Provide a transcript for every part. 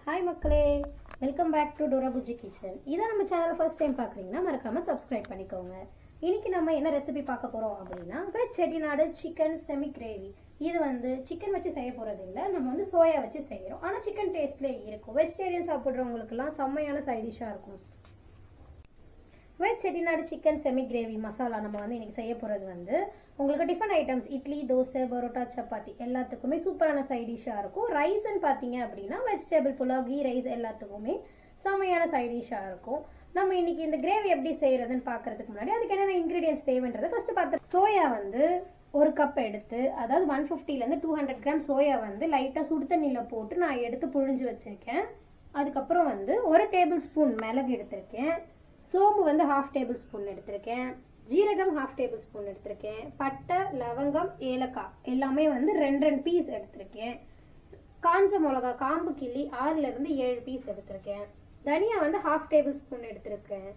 Hi மக்களே, welcome back to Dora Bujji kitchen. இதை நம்ம சேனலை ஃபர்ஸ்ட் டைம் பார்க்குறீங்கன்னா மறக்காமல் சப்ஸ்கிரைப் பண்ணிக்கோங்க. இன்னைக்கு நம்ம என்ன ரெசிபி பார்க்க போகிறோம் அப்படின்னா veg Chettinad chicken semi gravy. இது சிக்கன் வச்சு செய்ய போகிறது இல்லை, நம்ம சோயா வச்சு செய்கிறோம். ஆனால் சிக்கன் டேஸ்ட்லேயே இருக்கும். வெஜிடேரியன் சாப்பிட்றவங்களுக்குலாம் செம்மையான சைட் டிஷ்ஷாக இருக்கும். Veg Chettinad chicken semi gravy masala நம்ம இன்னைக்கு செய்ய போகிறது உங்களுக்கு டிஃபன் ஐட்டம்ஸ் இட்லி, தோசை, பரோட்டா, சப்பாத்தி எல்லாத்துக்குமே சூப்பரான சைட் டிஷ்ஷாக இருக்கும். ரைஸ்ன்னு பார்த்தீங்க அப்படின்னா வெஜிடபிள் புலாவ், கீ ரைஸ் எல்லாத்துக்குமே செம்மையான சைட் டிஷ்ஷாக இருக்கும். நம்ம இன்னைக்கு இந்த கிரேவி எப்படி செய்யறதுன்னு பார்க்கறதுக்கு முன்னாடி அதுக்கு என்னென்ன இன்கிரீடியன்ஸ் தேவைன்றதை ஃபர்ஸ்ட் பார்த்து. சோயா ஒரு கப் எடுத்து, அதாவது 150 to 200 கிராம் சோயா லைட்டாக சுடு தண்ணியில் போட்டு நான் எடுத்து புழிஞ்சு வச்சிருக்கேன். அதுக்கப்புறம் 1 டேபிள் ஸ்பூன் மிளகு எடுத்திருக்கேன். சோம்பு 1/2 டேபிள் ஸ்பூன் எடுத்திருக்கேன். ஜீரகம் 1/2 டேபிள் ஸ்பூன் எடுத்திருக்கேன். பட்டை, லவங்கம், ஏலக்காய் எல்லாமே 2 பீஸ் எடுத்திருக்கேன். காஞ்ச மிளகா காம்பு கிள்ளி 6 to 7 பீஸ் எடுத்திருக்கேன். தனியா 1/2 டேபிள் ஸ்பூன் எடுத்திருக்கேன்.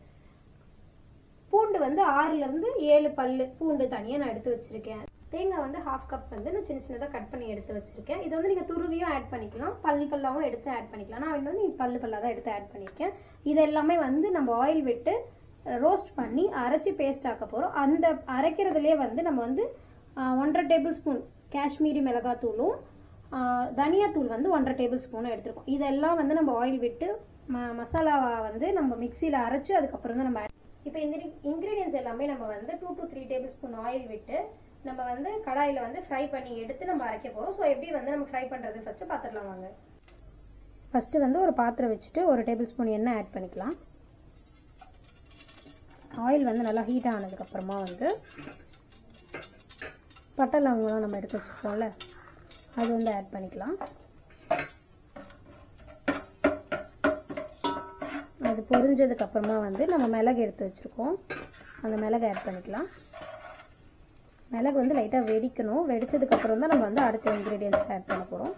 பூண்டு 6 to 7 பல்லு பூண்டு தனியா நான் எடுத்து வச்சிருக்கேன். தேங்காய் 1/2 கப் நான் சின்ன சின்னதாக கட் பண்ணி எடுத்து வச்சிருக்கேன். இதை நீங்கள் துருவியும் ஆட் பண்ணிக்கலாம், பல்லாவும் எடுத்து ஆட் பண்ணிக்கலாம். நான் பல்லா தான் எடுத்து ஆட் பண்ணியிருக்கேன். இது எல்லாமே நம்ம ஆயில் விட்டு ரோஸ்ட் பண்ணி அரைச்சி பேஸ்ட் ஆக்க போகிறோம். அந்த அரைக்கிறதுலேயே நம்ம 1/2 டேபிள் ஸ்பூன் காஷ்மீரி மிளகாத்தூளும் தனியாத்தூள் 1/2 டேபிள் ஸ்பூனும் எடுத்துருக்கோம். இதெல்லாம் நம்ம ஆயில் விட்டு மசாலாவை நம்ம மிக்சியில் அரைச்சி அதுக்கப்புறம் தான் நம்ம இப்போ இந்த இன்க்ரீடியன்ஸ் எல்லாமே நம்ம 2 to 3 டேபிள் ஸ்பூன் ஆயில் விட்டு நம்ம கடாயில் ஃப்ரை பண்ணி எடுத்து நம்ம அரைக்க போகிறோம். ஸோ எப்படி நம்ம ஃப்ரை பண்ணுறது ஃபஸ்ட்டு பார்த்துடலாம் வாங்க. ஃபஸ்ட்டு ஒரு பாத்திரம் வச்சுட்டு 1 டேபிள் ஸ்பூன் எண்ணெய் ஆட் பண்ணிக்கலாம். ஆயில் நல்லா ஹீட் ஆனதுக்கப்புறமா பட்டை லவங்கலாம் நம்ம எடுத்து வச்சுருக்கோம்ல, அது ஆட் பண்ணிக்கலாம். அது பொரிஞ்சதுக்கப்புறமா நம்ம மிளகு எடுத்து வச்சுருக்கோம், அந்த மிளகு ஆட் பண்ணிக்கலாம். மிளகு லைட்டாக வெடிக்கணும். வெடிச்சதுக்கப்புறம் தான் நம்ம அடுத்த இன்க்ரீடியன்ஸ் ஆட் பண்ண போகிறோம்.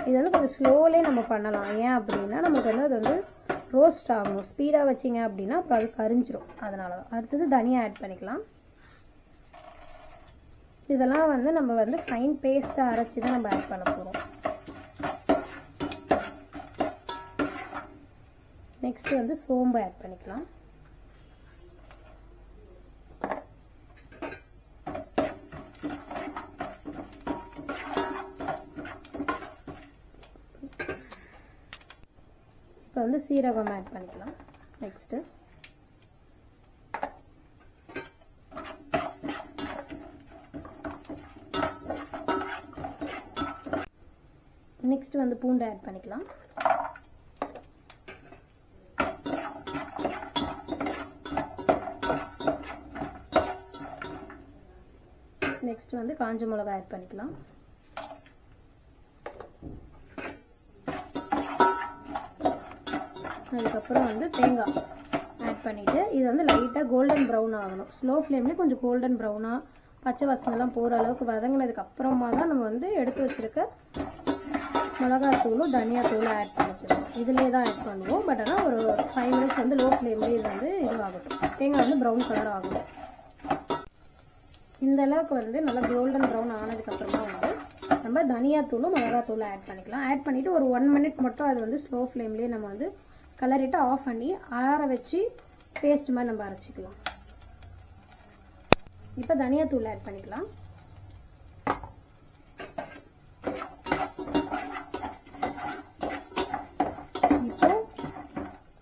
இது கொஞ்சம் ஸ்லோலே நம்ம பண்ணலாம். ஏன் அப்படின்னா நமக்கு அது ரோஸ்ட் ஆகணும். ஸ்பீடாக வச்சிங்க அப்படின்னா அப்புறம் அது கரிஞ்சிரும். அதனால தான். அடுத்தது தனியாக ஆட் பண்ணிக்கலாம். இதெல்லாம் நம்ம ஃபைன் பேஸ்ட்டாக அரைச்சி தான் நம்ம ஆட் பண்ண போகிறோம். நெக்ஸ்ட்டு சோம்பு ஆட் பண்ணிக்கலாம். இப்போ சீரகம் ஆட் பண்ணிக்கலாம். நெக்ஸ்ட்டு பூண்டு ஆட் பண்ணிக்கலாம். நெக்ஸ்ட் காஞ்ச மிளகாய் ஆட் பண்ணிக்கலாம். அதுக்கப்புறம் தேங்காய் ஆட் பண்ணிவிட்டு இது லைட்டாக கோல்டன் ப்ரௌன் ஆகணும். ஸ்லோ ஃப்ளேம்லேயே கொஞ்சம் கோல்டன் ப்ரௌனாக பச்சை வாசனைலாம் போகிற அளவுக்கு வதங்கினதுக்கப்புறமா தான் நம்ம எடுத்து வச்சுருக்க மிளகாத்தூளும் தனியாத்தூளும் ஆட் பண்ணிக்கிறோம். இதிலே தான் ஆட் பண்ணுவோம். பட் ஆனால் ஒரு 5 minutes லோ ஃப்ளேம்லேயே இதுவாகட்டும். தேங்காய் ப்ரௌன் கலர் ஆகணும். இந்த அளவுக்கு நல்லா கோல்டன் ப்ரௌன் ஆனதுக்கப்புறமா நம்ம தனியாத்தூளும் மிளகாத்தூளும் ஆட் பண்ணிக்கலாம். ஆட் பண்ணிவிட்டு ஒரு 1 minute மட்டும் அது ஸ்லோ ஃப்ளேம்லேயே நம்ம கலரிட்டு ஆஃப் பண்ணி ஆற வச்சு பேஸ்ட் மாதிரி நம்ம அரைச்சிக்கலாம். இப்போ தனியாத்தூள் ஆட் பண்ணிக்கலாம். இப்போ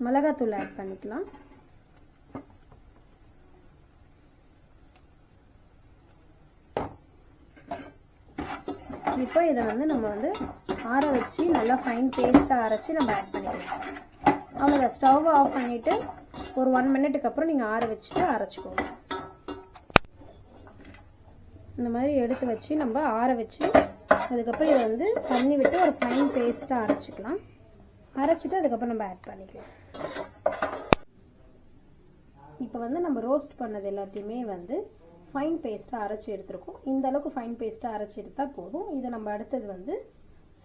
மிளகாத்தூள் ஆட் பண்ணிக்கலாம். இப்போ இதை நம்ம ஆற வச்சு நல்லா ஃபைன் பேஸ்ட்டாக அரைச்சி நம்ம ஆட் பண்ணிக்கலாம். அவ்வளோதான். ஸ்டவ் ஆஃப் பண்ணிவிட்டு ஒரு 1 minute அப்புறம் நீங்கள் ஆற வச்சுட்டு அரைச்சிக்கோங்க. இந்த மாதிரி எடுத்து வச்சு நம்ம ஆற வச்சு அதுக்கப்புறம் இதை தண்ணி விட்டு ஒரு ஃபைன் பேஸ்ட்டாக அரைச்சிக்கலாம். அரைச்சிட்டு அதுக்கப்புறம் நம்ம ஆட் பண்ணிக்கலாம். இப்போ நம்ம ரோஸ்ட் பண்ணது எல்லாத்தையுமே ஃபைன் பேஸ்ட்டாக அரைச்சி எடுத்துருக்கோம். இந்த அளவுக்கு ஃபைன் பேஸ்ட்டாக அரைச்சி எடுத்தால் போதும். இதை நம்ம அடுத்தது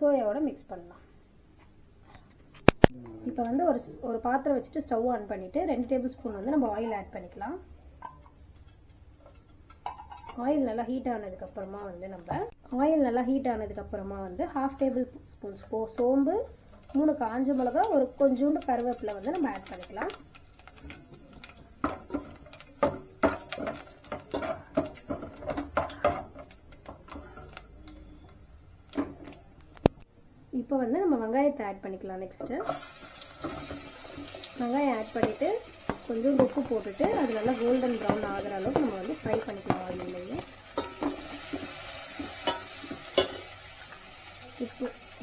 சோயாவோட மிக்ஸ் பண்ணலாம். இப்போ ஒரு பாத்திரம் வச்சுட்டு ஸ்டவ் ஆன் பண்ணிவிட்டு 2 டேபிள் ஸ்பூன் நம்ம ஆயில் ஆட் பண்ணிக்கலாம். ஆயில் நல்லா ஹீட் ஆனதுக்கப்புறமா நம்ம ஆயில் நல்லா ஹீட் ஆனதுக்கப்புறமா 1/2 டேபிள் ஸ்பூன் சோம்பு, 3 காஞ்ச மிளகா, ஒரு கொஞ்சோண்டு கருவேப்பிலை வந்து நம்ம ஆட் பண்ணிக்கலாம். இப்போ வந்து நம்ம வெங்காயத்தை ஆட் பண்ணிக்கலாம். நெக்ஸ்ட்டு வெங்காயம் ஆட் பண்ணிவிட்டு கொஞ்சம் உப்பு போட்டுட்டு அது நல்லா கோல்டன் ப்ரௌன் ஆகிற அளவுக்கு நம்ம வந்து ஃப்ரை பண்ணிக்கலாம் ஆயில்லையே.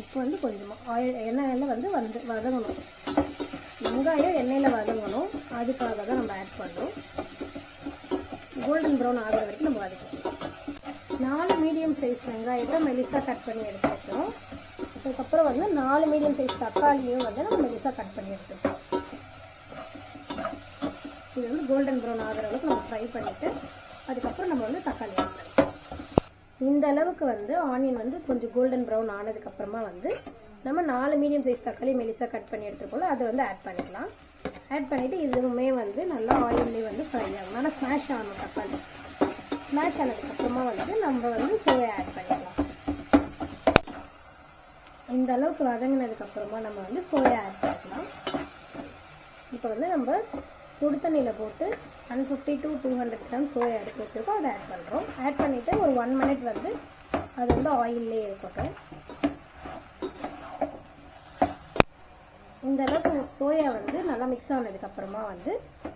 உப்பு வந்து கொஞ்சமாக எண்ணெயில் வந்து வதங்கணும். வெங்காயம் எண்ணெயில் வதங்கணும், அதுக்காக தான் நம்ம ஆட் பண்ணுறோம். கோல்டன் ப்ரௌன் ஆகிற வரைக்கும் நம்ம வதக்கணும். 4 மீடியம் சைஸ் வெங்காயத்தை மெலிசாக கட் பண்ணி எடுத்துக்கிட்டோம். அதுக்கப்புறம் வந்து 4 மீடியம் சைஸ் தக்காளியும் வந்து நம்ம மெலிசாக கட் பண்ணி எடுத்துக்கிட்டோம். இது வந்து கோல்டன் ப்ரௌன் ஆகிற அளவுக்கு நம்ம ஃப்ரை பண்ணிவிட்டு அதுக்கப்புறம் நம்ம வந்து தக்காளி ஆட் பண்ணிக்கலாம். இந்த அளவுக்கு வந்து ஆனியன் வந்து கொஞ்சம் கோல்டன் ப்ரௌன் ஆனதுக்கப்புறமா வந்து நம்ம 4 மீடியம் சைஸ் தக்காளி மெலிசாக கட் பண்ணி எடுத்துக்கோல அதை வந்து ஆட் பண்ணிக்கலாம். ஆட் பண்ணிவிட்டு இதுவுமே வந்து நல்லா ஆயிலே வந்து ஃப்ரை ஆகும். நல்லா ஸ்மாஷ் ஆகணும். தக்காளி ஸ்மாஷ் ஆனதுக்கப்புறமா வந்து நம்ம வந்து சோயா ஆட் பண்ணிக்கலாம். இந்த அளவுக்கு வதங்கினதுக்கப்புறமா நம்ம வந்து சோயா ஆட் பண்ணிக்கலாம். இப்போ வந்து நம்ம சுடு தண்ணியில் போட்டு 150 to 200 கிராம் சோயா எடுத்து வச்சுருக்கோம். அதை ஆட் பண்ணுறோம். ஆட் பண்ணிவிட்டு ஒரு 1 மினிட் வந்து அது வந்து ஆயிலே இருக்கட்டும். இந்த அளவுக்கு சோயா வந்து நல்லா மிக்ஸ் ஆனதுக்கப்புறமா வந்து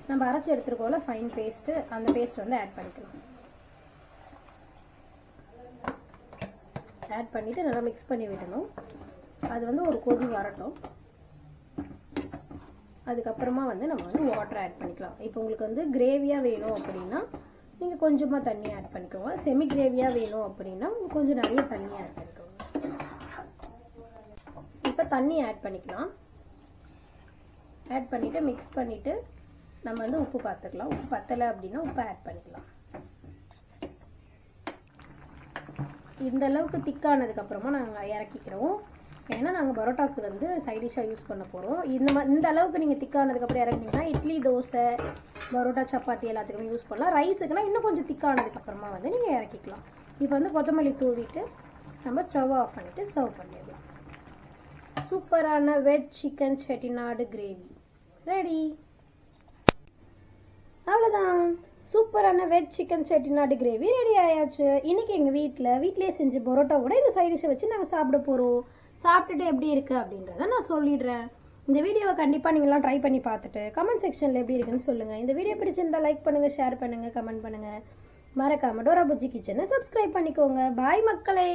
நம்ம அரைச்சி எடுத்துருக்கோம்ல ஃபைன் பேஸ்ட்டு, அந்த பேஸ்ட் வந்து ஆட் பண்ணிக்கலாம். ஆட் பண்ணிவிட்டு நல்லா மிக்ஸ் பண்ணி விடணும். அது வந்து ஒரு கொதி வரட்டும். அதுக்கப்புறமா வந்து நம்ம வந்து வாட்டர் ஆட் பண்ணிக்கலாம். இப்போ உங்களுக்கு வந்து கிரேவியாக வேணும் அப்படின்னா நீங்கள் கொஞ்சமாக தண்ணி ஆட் பண்ணிக்கோங்க. செமி கிரேவியாக வேணும் அப்படின்னா கொஞ்சம் நிறைய தண்ணி ஆட் பண்ணிக்கோங்க. இப்போ தண்ணி ஆட் பண்ணிக்கலாம். ஆட் பண்ணிவிட்டு மிக்ஸ் பண்ணிவிட்டு நம்ம வந்து உப்பு பார்த்துக்கலாம். உப்பு பத்தலை அப்படின்னா உப்பு ஆட் பண்ணிக்கலாம். இந்த அளவுக்கு திக்கானதுக்கப்புறமா நாங்கள் இறக்கிக்கிறோம். ஏன்னா நாங்கள் பரோட்டாவுக்கு வந்து சைடிஷாக யூஸ் பண்ண போகிறோம். இந்த அளவுக்கு நீங்கள் திக்கானதுக்கப்புறம் இறக்குனீங்கன்னா இட்லி, தோசை, பரோட்டா, சப்பாத்தி எல்லாத்துக்குமே யூஸ் பண்ணலாம். ரைஸுக்குன்னா இன்னும் கொஞ்சம் திக்கானதுக்கப்புறமா வந்து நீங்கள் இறக்கிக்கலாம். இப்போ வந்து கொத்தமல்லி தூவிட்டு நம்ம ஸ்டவ் ஆஃப் பண்ணிவிட்டு சர்வ் பண்ணிடலாம். சூப்பரான veg chicken Chettinad gravy ready. அவ்வளோதான், சூப்பரான veg chicken Chettinad gravy ready ஆயாச்சு. இன்றைக்கி எங்கள் வீட்டிலேயே செஞ்ச பரோட்டா கூட இந்த சைட் டிஷ்ஷை வச்சு நாங்கள் சாப்பிட போகிறோம். சாப்பிட்டுட்டு எப்படி இருக்குது அப்படின்றத நான் சொல்லிடுறேன். இந்த வீடியோவை கண்டிப்பாக நீங்களாம் ட்ரை பண்ணி பார்த்துட்டு கமெண்ட் செக்ஷனில் எப்படி இருக்குன்னு சொல்லுங்கள். இந்த வீடியோ பிடிச்சிருந்தா லைக் பண்ணுங்கள், ஷேர் பண்ணுங்கள், கமெண்ட் பண்ணுங்கள். மறக்காம டோரா புஜ்ஜி கிச்சனை சப்ஸ்கிரைப் பண்ணிக்கோங்க. பாய் மக்களே.